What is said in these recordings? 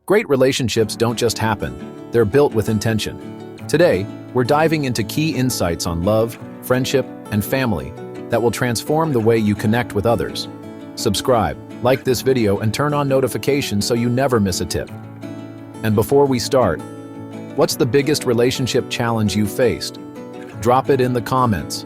Great relationships don't just happen, they're built with intention. Today, we're diving into key insights on love, friendship, and family that will transform the way you connect with others. Subscribe, like this video, and turn on notifications so you never miss a tip. And before we start, what's the biggest relationship challenge you faced? Drop it in the comments.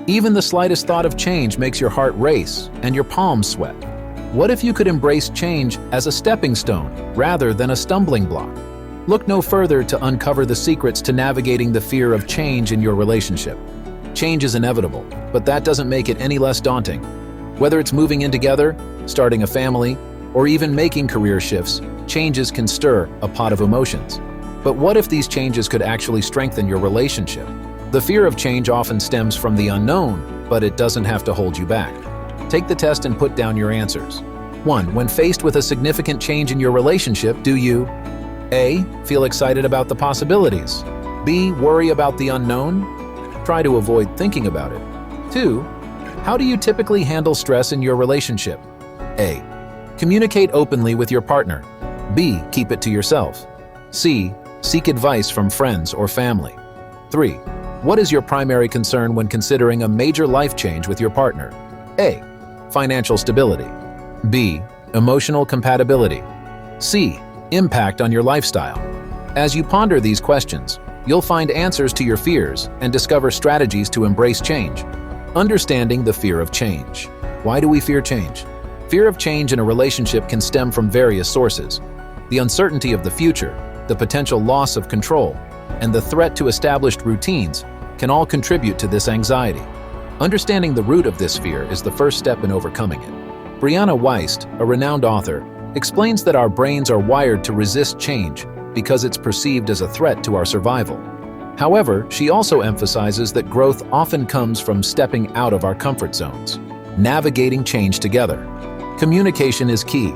Even the slightest thought of change makes your heart race and your palms sweat. What if you could embrace change as a stepping stone rather than a stumbling block? Look no further to uncover the secrets to navigating the fear of change in your relationship. Change is inevitable, but that doesn't make it any less daunting. Whether it's moving in together, starting a family, or even making career shifts, changes can stir a pot of emotions. But what if these changes could actually strengthen your relationship? The fear of change often stems from the unknown, but it doesn't have to hold you back. Take the test and put down your answers. 1. When faced with a significant change in your relationship, do you A. Feel excited about the possibilities? B. Worry about the unknown? Try to avoid thinking about it. 2. How do you typically handle stress in your relationship? A. Communicate openly with your partner. B. Keep it to yourself. C. Seek advice from friends or family. 3. What is your primary concern when considering a major life change with your partner? A. Financial stability. B. Emotional compatibility. C. Impact on your lifestyle. As you ponder these questions, you'll find answers to your fears and discover strategies to embrace change. Understanding the fear of change. Why do we fear change? Fear of change in a relationship can stem from various sources. The uncertainty of the future, the potential loss of control, and the threat to established routines can all contribute to this anxiety. Understanding the root of this fear is the first step in overcoming it. Brianna Weist, a renowned author, explains that our brains are wired to resist change because it's perceived as a threat to our survival. However, she also emphasizes that growth often comes from stepping out of our comfort zones, navigating change together. Communication is key.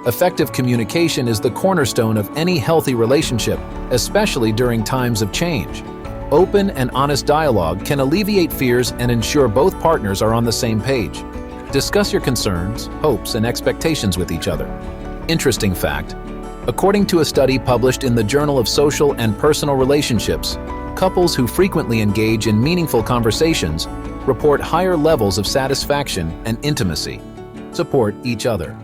Effective communication is the cornerstone of any healthy relationship, especially during times of change. Open and honest dialogue can alleviate fears and ensure both partners are on the same page. Discuss your concerns, hopes, and expectations with each other. Interesting fact: according to a study published in the Journal of Social and Personal Relationships, couples who frequently engage in meaningful conversations report higher levels of satisfaction and intimacy. Support each other.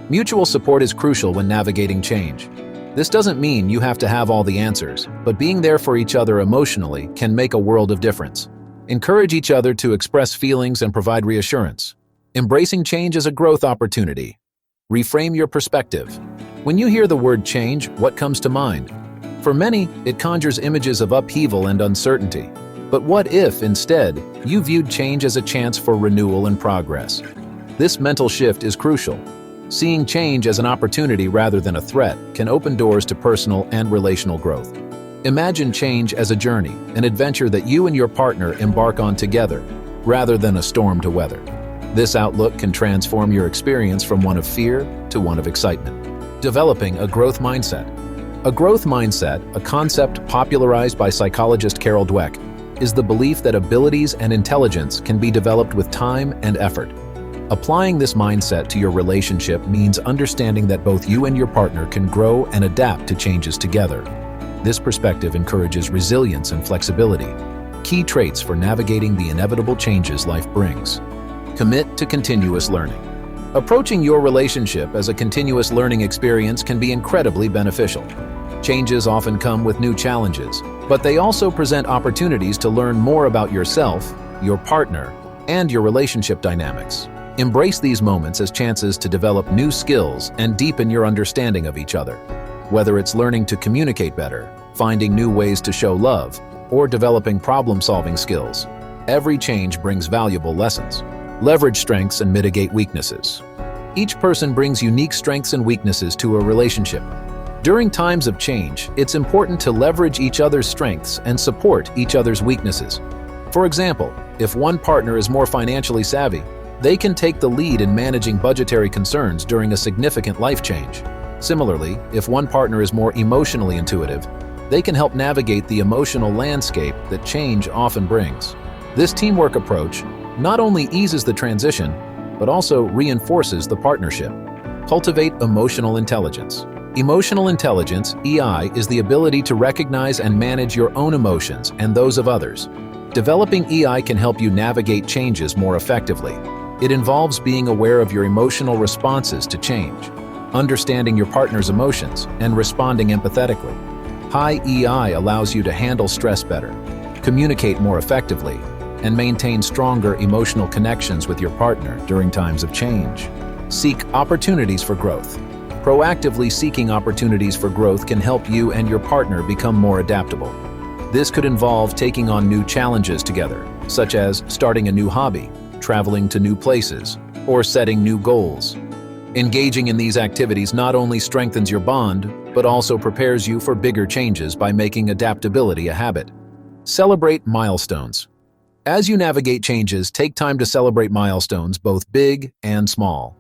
Mutual support is crucial when navigating change. This doesn't mean you have to have all the answers, but being there for each other emotionally can make a world of difference. Encourage each other to express feelings and provide reassurance. Embracing change as a growth opportunity. Reframe your perspective. When you hear the word change, what comes to mind? For many, it conjures images of upheaval and uncertainty. But what if, instead, you viewed change as a chance for renewal and progress? This mental shift is crucial. Seeing change as an opportunity rather than a threat can open doors to personal and relational growth. Imagine change as a journey, an adventure that you and your partner embark on together, rather than a storm to weather. This outlook can transform your experience from one of fear to one of excitement. Developing a growth mindset. A growth mindset, a concept popularized by psychologist Carol Dweck, is the belief that abilities and intelligence can be developed with time and effort. Applying this mindset to your relationship means understanding that both you and your partner can grow and adapt to changes together. This perspective encourages resilience and flexibility, key traits for navigating the inevitable changes life brings. Commit to continuous learning. Approaching your relationship as a continuous learning experience can be incredibly beneficial. Changes often come with new challenges, but they also present opportunities to learn more about yourself, your partner, and your relationship dynamics. Embrace these moments as chances to develop new skills and deepen your understanding of each other. Whether it's learning to communicate better, finding new ways to show love, or developing problem-solving skills, every change brings valuable lessons. Leverage strengths and mitigate weaknesses. Each person brings unique strengths and weaknesses to a relationship. During times of change, it's important to leverage each other's strengths and support each other's weaknesses. For example, if one partner is more financially savvy, they can take the lead in managing budgetary concerns during a significant life change. Similarly, if one partner is more emotionally intuitive, they can help navigate the emotional landscape that change often brings. This teamwork approach not only eases the transition, but also reinforces the partnership. Cultivate emotional intelligence. Emotional intelligence, EI, is the ability to recognize and manage your own emotions and those of others. Developing EI can help you navigate changes more effectively. It involves being aware of your emotional responses to change, understanding your partner's emotions, and responding empathetically. High EI allows you to handle stress better, communicate more effectively, and maintain stronger emotional connections with your partner during times of change. Seek opportunities for growth. Proactively seeking opportunities for growth can help you and your partner become more adaptable. This could involve taking on new challenges together, such as starting a new hobby, traveling to new places, or setting new goals. Engaging in these activities not only strengthens your bond, but also prepares you for bigger changes by making adaptability a habit. Celebrate milestones. As you navigate changes, take time to celebrate milestones, both big and small.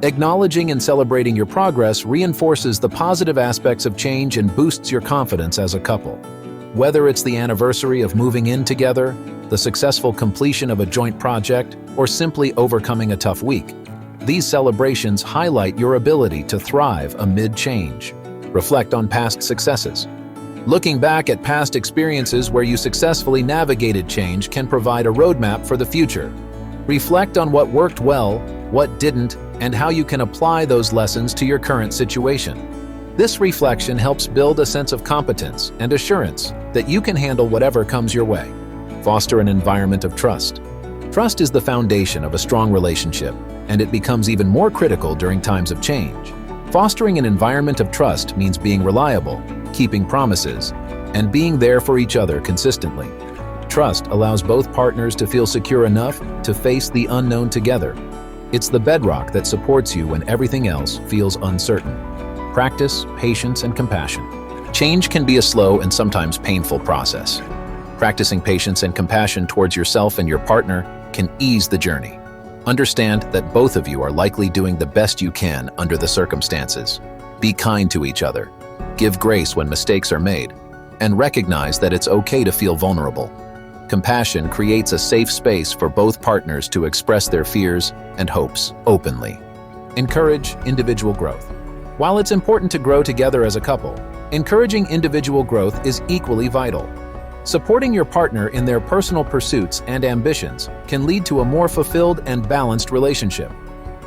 Acknowledging and celebrating your progress reinforces the positive aspects of change and boosts your confidence as a couple. Whether it's the anniversary of moving in together, the successful completion of a joint project, or simply overcoming a tough week, these celebrations highlight your ability to thrive amid change. Reflect on past successes. Looking back at past experiences where you successfully navigated change can provide a roadmap for the future. Reflect on what worked well, what didn't, and how you can apply those lessons to your current situation. This reflection helps build a sense of competence and assurance that you can handle whatever comes your way. Foster an environment of trust. Trust is the foundation of a strong relationship, and it becomes even more critical during times of change. Fostering an environment of trust means being reliable, keeping promises, and being there for each other consistently. Trust allows both partners to feel secure enough to face the unknown together. It's the bedrock that supports you when everything else feels uncertain. Practice patience and compassion. Change can be a slow and sometimes painful process. Practicing patience and compassion towards yourself and your partner can ease the journey. Understand that both of you are likely doing the best you can under the circumstances. Be kind to each other. Give grace when mistakes are made, and recognize that it's okay to feel vulnerable. Compassion creates a safe space for both partners to express their fears and hopes openly. Encourage individual growth. While it's important to grow together as a couple, encouraging individual growth is equally vital. Supporting your partner in their personal pursuits and ambitions can lead to a more fulfilled and balanced relationship.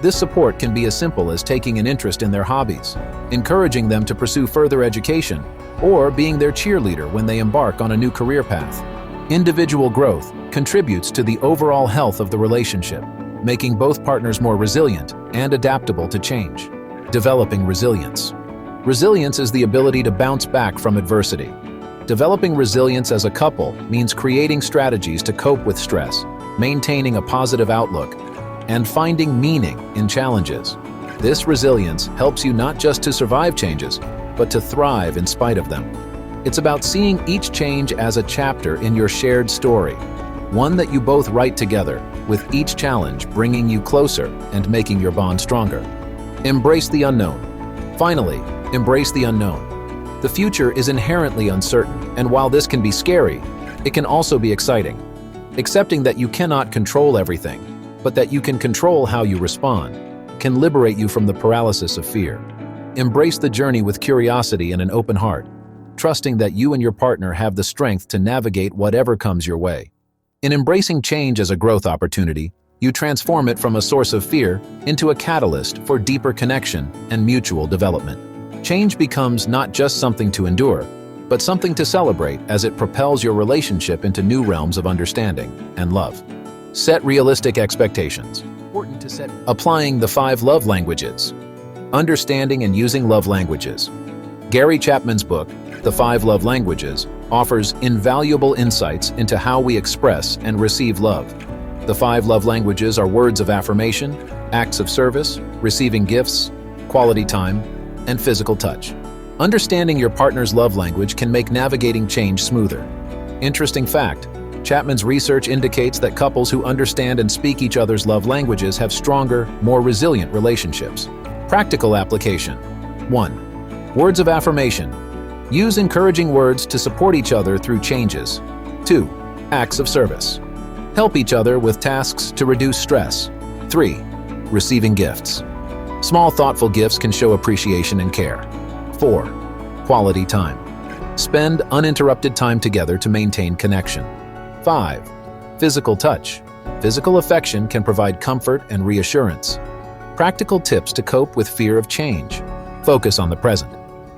This support can be as simple as taking an interest in their hobbies, encouraging them to pursue further education, or being their cheerleader when they embark on a new career path. Individual growth contributes to the overall health of the relationship, making both partners more resilient and adaptable to change. Developing resilience. Resilience is the ability to bounce back from adversity. Developing resilience as a couple means creating strategies to cope with stress, maintaining a positive outlook, and finding meaning in challenges. This resilience helps you not just to survive changes, but to thrive in spite of them. It's about seeing each change as a chapter in your shared story, one that you both write together, with each challenge bringing you closer and making your bond stronger. Embrace the unknown. Finally, embrace the unknown. The future is inherently uncertain, and while this can be scary, it can also be exciting. Accepting that you cannot control everything, but that you can control how you respond, can liberate you from the paralysis of fear. Embrace the journey with curiosity and an open heart, trusting that you and your partner have the strength to navigate whatever comes your way. In embracing change as a growth opportunity, you transform it from a source of fear into a catalyst for deeper connection and mutual development. Change becomes not just something to endure, but something to celebrate as it propels your relationship into new realms of understanding and love. Set realistic expectations. Applying the 5 love languages. Understanding and using love languages. Gary Chapman's book, The 5 Love Languages, offers invaluable insights into how we express and receive love. The 5 love languages are words of affirmation, acts of service, receiving gifts, quality time, and physical touch. Understanding your partner's love language can make navigating change smoother. Interesting fact, Chapman's research indicates that couples who understand and speak each other's love languages have stronger, more resilient relationships. Practical application. 1. Words of affirmation. Use encouraging words to support each other through changes. 2. Acts of service. Help each other with tasks to reduce stress. 3. Receiving gifts. Small thoughtful gifts can show appreciation and care. 4. Quality time. Spend uninterrupted time together to maintain connection. 5. Physical touch. Physical affection can provide comfort and reassurance. Practical tips to cope with fear of change. Focus on the present.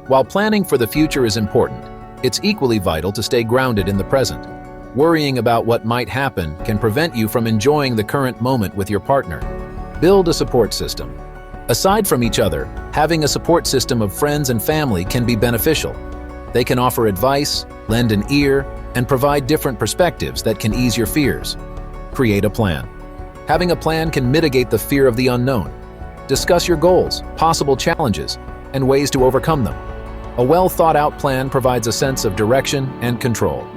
While planning for the future is important, it's equally vital to stay grounded in the present. Worrying about what might happen can prevent you from enjoying the current moment with your partner. Build a support system. Aside from each other, having a support system of friends and family can be beneficial. They can offer advice, lend an ear, and provide different perspectives that can ease your fears. Create a plan. Having a plan can mitigate the fear of the unknown. Discuss your goals, possible challenges, and ways to overcome them. A well-thought-out plan provides a sense of direction and control.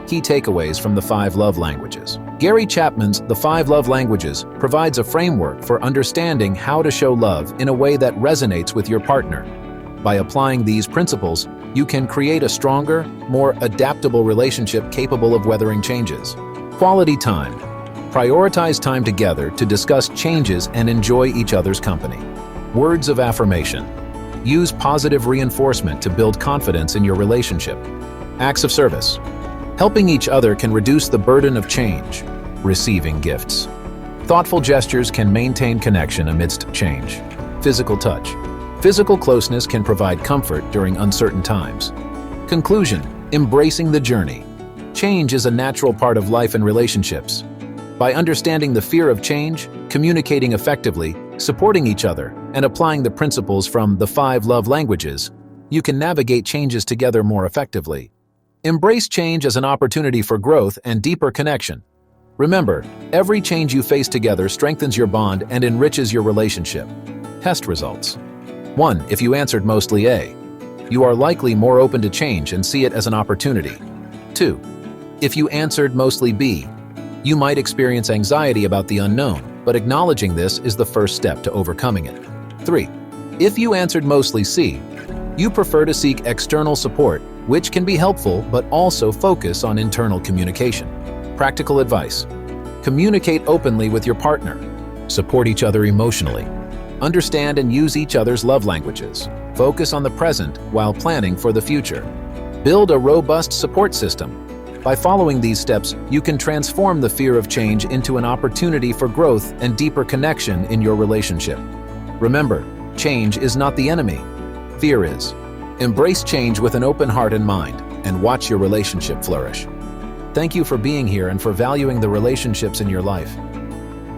Key takeaways from the 5 love languages. Gary Chapman's The 5 Love Languages provides a framework for understanding how to show love in a way that resonates with your partner. By applying these principles, you can create a stronger, more adaptable relationship capable of weathering changes. Quality time. Prioritize time together to discuss changes and enjoy each other's company. Words of affirmation. Use positive reinforcement to build confidence in your relationship. Acts of service. Helping each other can reduce the burden of change. Receiving gifts. Thoughtful gestures can maintain connection amidst change. Physical touch. Physical closeness can provide comfort during uncertain times. Conclusion. Embracing the journey. Change is a natural part of life and relationships. By understanding the fear of change, communicating effectively, supporting each other, and applying the principles from the 5 love languages, you can navigate changes together more effectively. Embrace change as an opportunity for growth and deeper connection. Remember, every change you face together strengthens your bond and enriches your relationship. Test results. 1. If you answered mostly A, you are likely more open to change and see it as an opportunity. 2. If you answered mostly B, you might experience anxiety about the unknown, but acknowledging this is the first step to overcoming it. 3. If you answered mostly C, you prefer to seek external support, which can be helpful but also focus on internal communication. Practical advice. Communicate openly with your partner. Support each other emotionally. Understand and use each other's love languages. Focus on the present while planning for the future. Build a robust support system. By following these steps, you can transform the fear of change into an opportunity for growth and deeper connection in your relationship. Remember, change is not the enemy. Fear is. Embrace change with an open heart and mind, and watch your relationship flourish. Thank you for being here and for valuing the relationships in your life.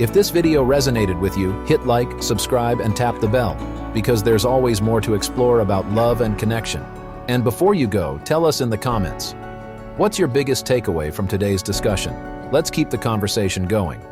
If this video resonated with you, hit like, subscribe, and tap the bell, because there's always more to explore about love and connection. And before you go, tell us in the comments, what's your biggest takeaway from today's discussion? Let's keep the conversation going.